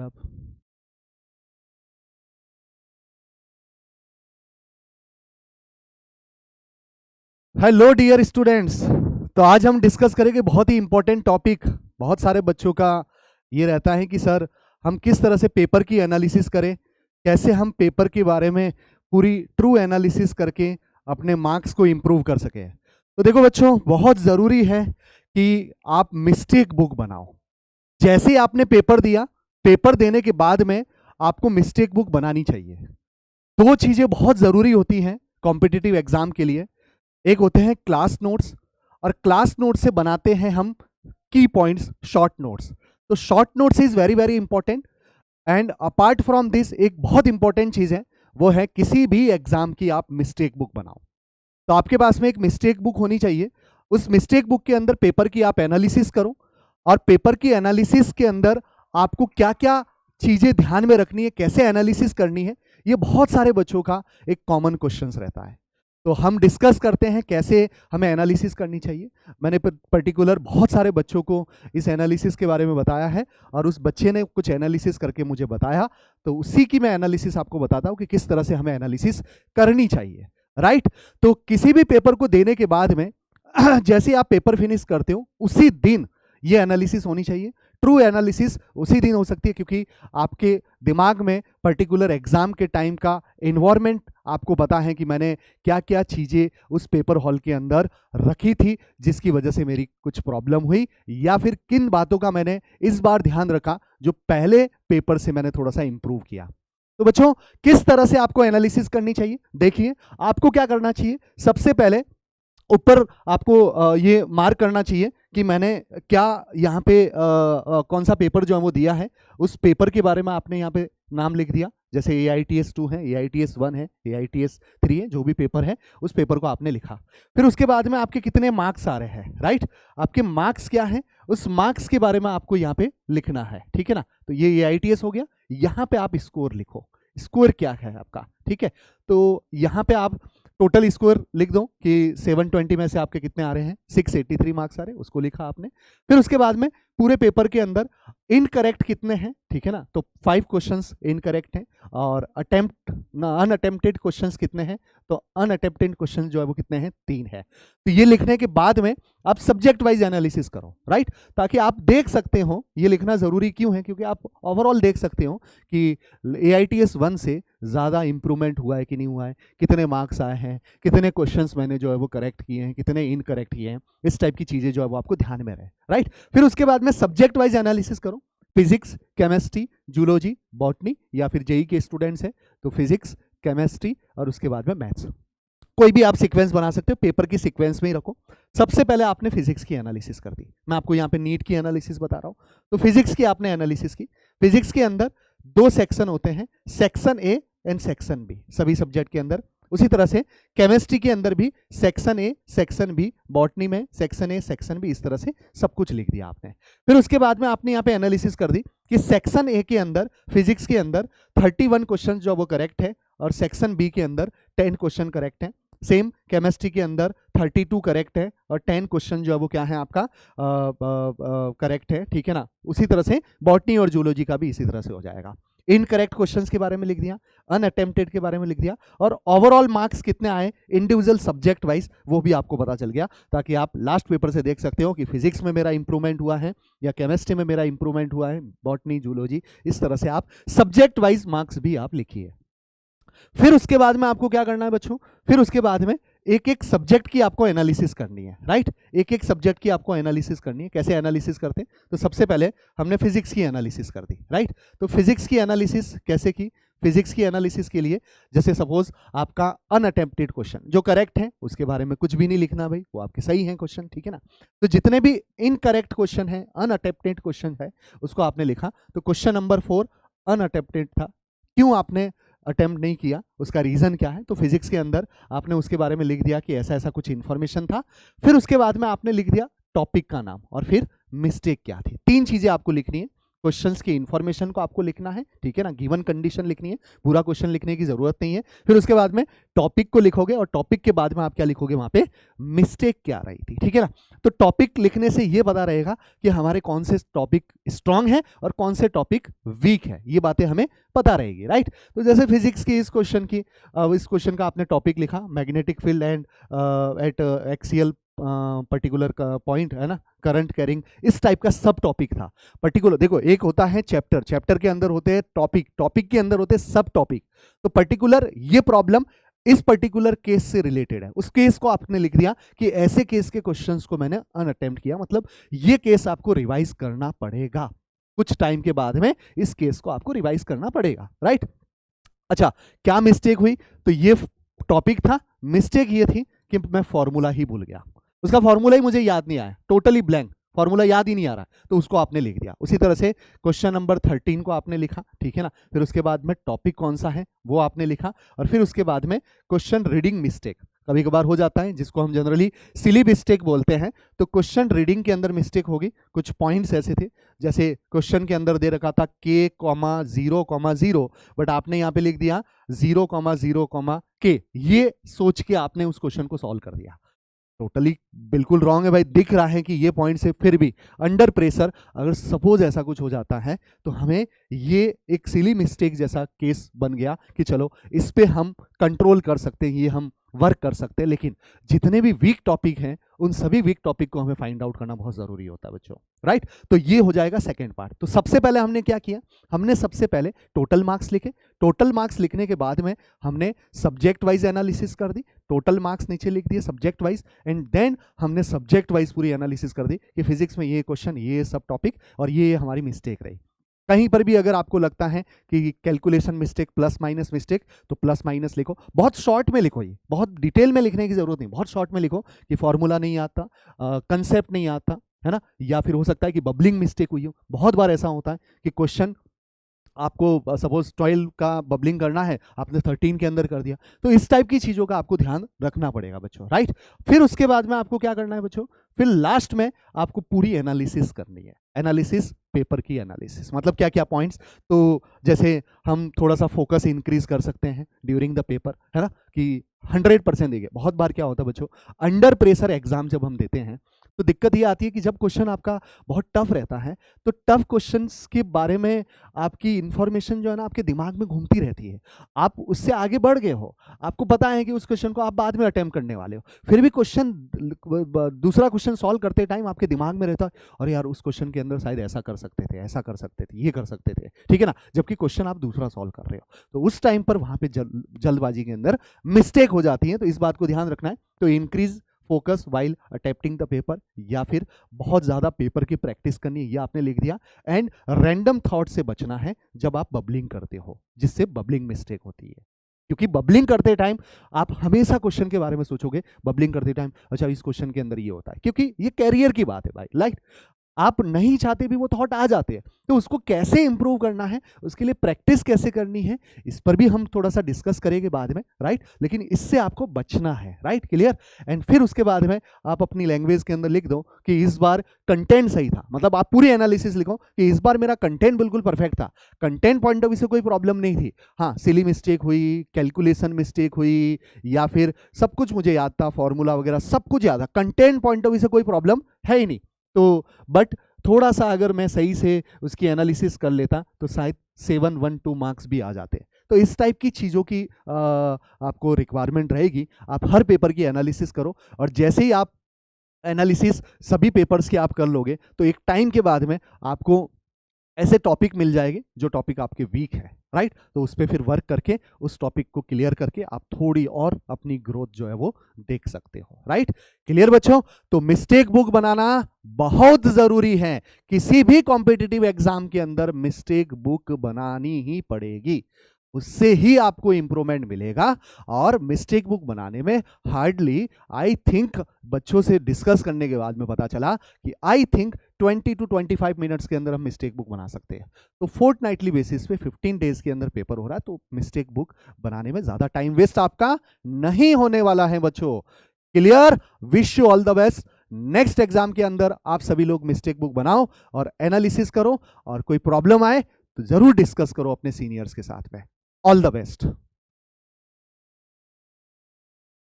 आप hello dear students. तो आज हम डिस्कस करेंगे बहुत ही इंपॉर्टेंट टॉपिक। बहुत सारे बच्चों का ये रहता है कि सर हम किस तरह से पेपर की एनालिसिस करें, कैसे हम पेपर के बारे में पूरी ट्रू एनालिसिस करके अपने मार्क्स को इम्प्रूव कर सकें। तो देखो बच्चों, बहुत ज़रूरी है कि आप मिस्टेक बुक बनाओ। जैसे ही आपने पेपर दिया, पेपर देने के बाद में आपको मिस्टेक बुक बनानी चाहिए। दो चीज़ें बहुत ज़रूरी होती हैं कॉम्पिटिटिव एग्जाम के लिए। एक होते हैं क्लास नोट्स, और क्लास नोट्स से बनाते हैं हम की पॉइंट्स, शॉर्ट नोट्स। तो short notes is very very important. And apart from this एक बहुत इंपॉर्टेंट चीज है, वो है किसी भी एग्जाम की आप मिस्टेक बुक बनाओ। तो आपके पास में एक मिस्टेक बुक होनी चाहिए। उस मिस्टेक बुक के अंदर पेपर की आप एनालिसिस करो, और पेपर की एनालिसिस के अंदर आपको क्या क्या चीजें ध्यान में रखनी है, कैसे एनालिसिस करनी है, ये बहुत सारे बच्चों का एक कॉमन क्वेश्चन रहता है। तो हम डिस्कस करते हैं कैसे हमें एनालिसिस करनी चाहिए। मैंने पर्टिकुलर बहुत सारे बच्चों को इस एनालिसिस के बारे में बताया है, और उस बच्चे ने कुछ एनालिसिस करके मुझे बताया, तो उसी की मैं एनालिसिस आपको बताता हूँ कि किस तरह से हमें एनालिसिस करनी चाहिए। राइट। तो किसी भी पेपर को देने के बाद में जैसे आप पेपर फिनिश करते हो उसी दिन ये एनालिसिस होनी चाहिए। ट्रू एनालिसिस उसी दिन हो सकती है, क्योंकि आपके दिमाग में पर्टिकुलर एग्जाम के टाइम का इन्वायरमेंट आपको पता है कि मैंने क्या क्या चीज़ें उस पेपर हॉल के अंदर रखी थी जिसकी वजह से मेरी कुछ प्रॉब्लम हुई, या फिर किन बातों का मैंने इस बार ध्यान रखा जो पहले पेपर से मैंने थोड़ा सा इंप्रूव किया। तो बच्चों, किस तरह से आपको एनालिसिस करनी चाहिए, देखिए आपको क्या करना चाहिए। सबसे पहले ऊपर आपको ये मार्क करना चाहिए कि मैंने क्या यहाँ पे कौन सा पेपर जो है वो दिया है, उस पेपर के बारे में आपने यहाँ पे नाम लिख दिया। जैसे AITS 2 है, AITS 1 है, AITS 3 है, जो भी पेपर है उस पेपर को आपने लिखा। फिर उसके बाद में आपके कितने मार्क्स आ रहे हैं, राइट, आपके मार्क्स क्या है, उस मार्क्स के बारे में आपको यहाँ पे लिखना है। ठीक है ना। तो ये AITS हो गया। यहाँ पे आप स्कोर लिखो, स्कोर क्या है आपका। ठीक है। तो यहाँ पे आप टोटल स्कोर लिख दो कि 720 में से आपके कितने आ रहे हैं, 683 मार्क्स आ रहे हैं, उसको लिखा आपने। फिर उसके बाद में पूरे पेपर के अंदर इनकरेक्ट कितने हैं, ठीक है ना, तो 5 क्वेश्चंस इनकरेक्ट हैं, और अनअटेम्प्टेड क्वेश्चंस कितने हैं, तो अनअटेम्प्टेड क्वेश्चंस जो है वो कितने हैं, 3 है। तो ये लिखने के बाद में आप सब्जेक्ट वाइज एनालिसिस करो, राइट, ताकि आप देख सकते हो। ये लिखना जरूरी क्यों है, क्योंकि आप ओवरऑल देख सकते हो कि AITS 1 से ज़्यादा इंप्रूवमेंट हुआ है कि नहीं हुआ है, कितने मार्क्स आए हैं, कितने क्वेश्चंस मैंने जो है वो करेक्ट किए हैं, कितने इनकरेक्ट किए हैं, इस टाइप की चीज़ें जो है वो आपको ध्यान में रहे। राइट। फिर उसके बाद में सब्जेक्ट वाइज एनालिसिस करो। फिजिक्स, केमिस्ट्री, जूलॉजी, बॉटनी, या फिर जेई के स्टूडेंट्स हैं तो फिजिक्स, केमिस्ट्री, और उसके बाद में मैथ्स। कोई भी आप सीक्वेंस बना सकते हो, पेपर की सीक्वेंस में ही रखो। सबसे पहले आपने फिजिक्स की एनालिसिस कर दी। मैं आपको यहाँ पे नीट की एनालिसिस बता रहा हूँ। तो फिजिक्स की आपने एनालिसिस की। फिजिक्स के अंदर 2 सेक्शन होते हैं, section A and section B, सभी सब्जेक्ट के अंदर। उसी तरह से केमिस्ट्री के अंदर भी section A, section B, botany में सेक्शन ए, सेक्शन बी, इस तरह से सब कुछ लिख दिया आपने। फिर उसके बाद में आपने यहाँ पे एनालिसिस कर दी कि सेक्शन ए के अंदर, फिजिक्स के अंदर 31 क्वेश्चन जो वो करेक्ट है, और सेक्शन बी के अंदर 10 क्वेश्चन करेक्ट है। सेम केमिस्ट्री के अंदर 32 करेक्ट है, और 10 क्वेश्चन जो है वो क्या है आपका करेक्ट है। ठीक है ना। उसी तरह से बॉटनी और जूलॉजी का भी इसी तरह से हो जाएगा। इनकरेक्ट क्वेश्चंस के बारे में लिख दिया, अनअटेम्प्टेड के बारे में लिख दिया, और ओवरऑल मार्क्स कितने आए इंडिविजुअल सब्जेक्ट वाइज वो भी आपको पता चल गया, ताकि आप लास्ट पेपर से देख सकते हो कि फिजिक्स में मेरा इंप्रूवमेंट हुआ है, या केमिस्ट्री में मेरा इंप्रूवमेंट हुआ है, बॉटनी, जूलॉजी, इस तरह से आप सब्जेक्ट वाइज मार्क्स भी आप लिखिए। फिर उसके बाद में आपको क्या करना है बच्चों, फिर उसके बाद में एक एक सब्जेक्ट की आपको एनालिसिस करनी है। राइट। एक एक सब्जेक्ट की आपको एनालिसिस करनी है। कैसे एनालिसिस करते हैं, तो सबसे पहले हमने फिजिक्स की एनालिसिस कर दी। राइट। तो फिजिक्स की एनालिसिस कैसे की, फिजिक्स की एनालिसिस के लिए जैसे सपोज आपका अनअटेम्प्टेड क्वेश्चन जो करेक्ट है उसके बारे में कुछ भी नहीं लिखना भाई, वो आपके सही हैं क्वेश्चन। ठीक है ना। तो जितने भी इनकरेक्ट क्वेश्चन है, अनअटेम्प्टेड क्वेश्चन है, उसको आपने लिखा। तो क्वेश्चन नंबर 4 अनअटेम्प्टेड था। क्यों आपने अटेम्प्ट नहीं किया, उसका रीजन क्या है, तो फिजिक्स के अंदर आपने उसके बारे में लिख दिया कि ऐसा ऐसा कुछ इंफॉर्मेशन था। फिर उसके बाद में आपने लिख दिया टॉपिक का नाम, और फिर मिस्टेक क्या थी। 3 चीजें आपको लिखनी है क्वेश्चंस की इंफॉर्मेशन को आपको लिखना है, ठीक है ना, गिवन कंडीशन लिखनी है, पूरा क्वेश्चन लिखने की जरूरत नहीं है। फिर उसके बाद में टॉपिक को लिखोगे और टॉपिक के बाद में आप क्या लिखोगे, वहां पे मिस्टेक क्या रही थी, ठीक है ना। तो टॉपिक लिखने से ये पता रहेगा कि हमारे कौन से टॉपिक स्ट्रांग है और कौन से टॉपिक वीक है, ये बातें हमें पता रहेगी, राइट। तो जैसे फिजिक्स की इस क्वेश्चन का आपने टॉपिक लिखा magnetic field and eight axial particular का पॉइंट, है ना, करंट कैरिंग, इस टाइप का सब टॉपिक था। पर्टिकुलर देखो, एक होता है चैप्टर, चैप्टर के अंदर होते हैं टॉपिक, टॉपिक के अंदर होते हैं सब टॉपिक। तो पर्टिकुलर ये प्रॉब्लम इस पर्टिकुलर केस से रिलेटेड है, उस केस को आपने लिख दिया कि ऐसे केस के क्वेश्चंस को मैंने अनअटेम्प्ट किया, मतलब ये केस आपको रिवाइज करना पड़ेगा, कुछ टाइम के बाद में इस केस को आपको रिवाइज करना पड़ेगा, राइट। अच्छा, क्या मिस्टेक हुई, तो ये टॉपिक था, मिस्टेक ये थी कि मैं फॉर्मूला ही भूल गया, उसका फॉर्मूला ही मुझे याद नहीं आया, टोटली ब्लैंक, फॉर्मूला याद ही नहीं आ रहा, तो उसको आपने लिख दिया। उसी तरह से क्वेश्चन नंबर 13 को आपने लिखा, ठीक है ना। फिर उसके बाद में टॉपिक कौन सा है वो आपने लिखा, और फिर उसके बाद में क्वेश्चन रीडिंग मिस्टेक कभी कभार हो जाता है, जिसको हम जनरली सिली मिस्टेक बोलते हैं। तो क्वेश्चन रीडिंग के अंदर मिस्टेक होगी, कुछ पॉइंट्स ऐसे थे, जैसे क्वेश्चन के अंदर दे रखा था k,0,0, बट आपने यहाँ पे लिख दिया 0,0, ये सोच के आपने उस क्वेश्चन को सॉल्व कर दिया। टोटली बिल्कुल रॉन्ग है भाई, दिख रहा है कि ये पॉइंट से, फिर भी अंडर प्रेशर अगर सपोज ऐसा कुछ हो जाता है तो हमें ये एक सिली मिस्टेक जैसा केस बन गया कि चलो इस पे हम कंट्रोल कर सकते हैं, ये हम वर्क कर सकते हैं। लेकिन जितने भी वीक टॉपिक हैं उन सभी वीक टॉपिक को हमें फाइंड आउट करना बहुत जरूरी होता है बच्चों, राइट। तो ये हो जाएगा सेकेंड पार्ट। तो सबसे पहले हमने क्या किया, हमने सबसे पहले टोटल मार्क्स लिखे, टोटल मार्क्स लिखने के बाद में हमने सब्जेक्ट वाइज एनालिसिस कर दी, टोटल मार्क्स नीचे लिख दिए सब्जेक्ट वाइज, एंड देन हमने सब्जेक्ट वाइज पूरी एनालिसिस कर दी कि फिजिक्स में ये क्वेश्चन, ये सब टॉपिक और ये हमारी मिस्टेक रही। कहीं पर भी अगर आपको लगता है कि calculation mistake, plus minus mistake, तो प्लस माइनस लिखो, बहुत शॉर्ट में लिखो, ये बहुत डिटेल में लिखने की जरूरत नहीं, बहुत शॉर्ट में लिखो कि फॉर्मूला नहीं आता, कंसेप्ट नहीं आता, है ना, या फिर हो सकता है कि बबलिंग मिस्टेक हुई हो। बहुत बार ऐसा होता है कि क्वेश्चन आपको सपोज 12 का बबलिंग करना है, आपने 13 के अंदर कर दिया, तो इस टाइप की चीज़ों का आपको ध्यान रखना पड़ेगा बच्चों, राइट। फिर उसके बाद में आपको क्या करना है बच्चों, फिर लास्ट में आपको पूरी एनालिसिस करनी है, एनालिसिस, पेपर की एनालिसिस, मतलब क्या क्या पॉइंट्स। तो जैसे हम थोड़ा सा फोकस इंक्रीज कर सकते हैं ड्यूरिंग द पेपर, है ना, कि 100% देंगे। बहुत बार क्या होता है बच्चों, अंडर प्रेशर एग्जाम जब हम देते हैं तो दिक्कत ये आती है कि जब क्वेश्चन आपका बहुत टफ रहता है तो टफ क्वेश्चंस के बारे में आपकी इंफॉर्मेशन जो है ना आपके दिमाग में घूमती रहती है, आप उससे आगे बढ़ गए हो, आपको पता है कि उस क्वेश्चन को आप बाद में अटेम्प्ट करने वाले हो, फिर भी क्वेश्चन, दूसरा क्वेश्चन सॉल्व करते टाइम आपके दिमाग में रहता है अरे यार उस क्वेश्चन के अंदर शायद ऐसा कर सकते थे, ऐसा कर सकते थे, ये कर सकते थे, ठीक है ना, जबकि क्वेश्चन आप दूसरा सॉल्व कर रहे हो। तो उस टाइम पर वहां पे जल्दबाजी के अंदर मिस्टेक हो जाती है, तो इस बात को ध्यान रखना है। तो increase focus while attempting the paper, या फिर बहुत ज्यादा पेपर की प्रैक्टिस करनी है, ये आपने लिख दिया। एंड रैंडम थॉट से बचना है जब आप बबलिंग करते हो, जिससे बबलिंग मिस्टेक होती है, क्योंकि बबलिंग करते टाइम आप हमेशा क्वेश्चन के बारे में सोचोगे, बबलिंग करते टाइम अच्छा इस क्वेश्चन के अंदर ये होता है, क्योंकि ये कैरियर की बात है भाई, लाइक आप नहीं चाहते भी वो थॉट आ जाते हैं, तो उसको कैसे इंप्रूव करना है, उसके लिए प्रैक्टिस कैसे करनी है, इस पर भी हम थोड़ा सा डिस्कस करेंगे बाद में, राइट। लेकिन इससे आपको बचना है, राइट, क्लियर। एंड फिर उसके बाद में आप अपनी लैंग्वेज के अंदर लिख दो कि इस बार कंटेंट सही था, मतलब आप पूरी एनालिसिस लिखो कि इस बार मेरा कंटेंट बिल्कुल परफेक्ट था, कंटेंट पॉइंट ऑफ व्यू से कोई प्रॉब्लम नहीं थी, हाँ सिली मिस्टेक हुई, कैलकुलेशन मिस्टेक हुई, या फिर सब कुछ मुझे याद था, फॉर्मूला वगैरह सब कुछ याद था, कंटेंट पॉइंट ऑफ व्यू से कोई प्रॉब्लम है ही नहीं। तो बट थोड़ा सा अगर मैं सही से उसकी एनालिसिस कर लेता तो शायद 712 मार्क्स भी आ जाते। तो इस टाइप की चीज़ों की आपको रिक्वायरमेंट रहेगी, आप हर पेपर की एनालिसिस करो, और जैसे ही आप एनालिसिस सभी पेपर्स की आप कर लोगे तो एक टाइम के बाद में आपको ऐसे टॉपिक मिल जाएंगे जो टॉपिक आपके वीक है, राइट। तो उस पर फिर वर्क करके उस टॉपिक को क्लियर करके आप थोड़ी और अपनी ग्रोथ जो है वो देख सकते हो, राइट। क्लियर बच्चों। तो मिस्टेक बुक बनाना बहुत जरूरी है, किसी भी कॉम्पिटिटिव एग्जाम के अंदर मिस्टेक बुक बनानी ही पड़ेगी, उससे ही आपको इंप्रूवमेंट मिलेगा। और मिस्टेक बुक बनाने में हार्डली आई थिंक, बच्चों से डिस्कस करने के बाद में पता चला कि आई थिंक 20 to 25 मिनट्स के अंदर हम मिस्टेक बुक बना सकते हैं। तो फोर्टनाइटली बेसिस पे 15 डेज के अंदर पेपर हो रहा है, तो मिस्टेक बुक बनाने में ज्यादा टाइम वेस्ट आपका नहीं होने वाला है बच्चों। Clear. Wish you all the best. Next exam के अंदर आप सभी लोग मिस्टेक बुक बनाओ और एनालिसिस करो, और कोई प्रॉब्लम आए तो जरूर डिस्कस करो अपने सीनियर्स के साथ में। All the best.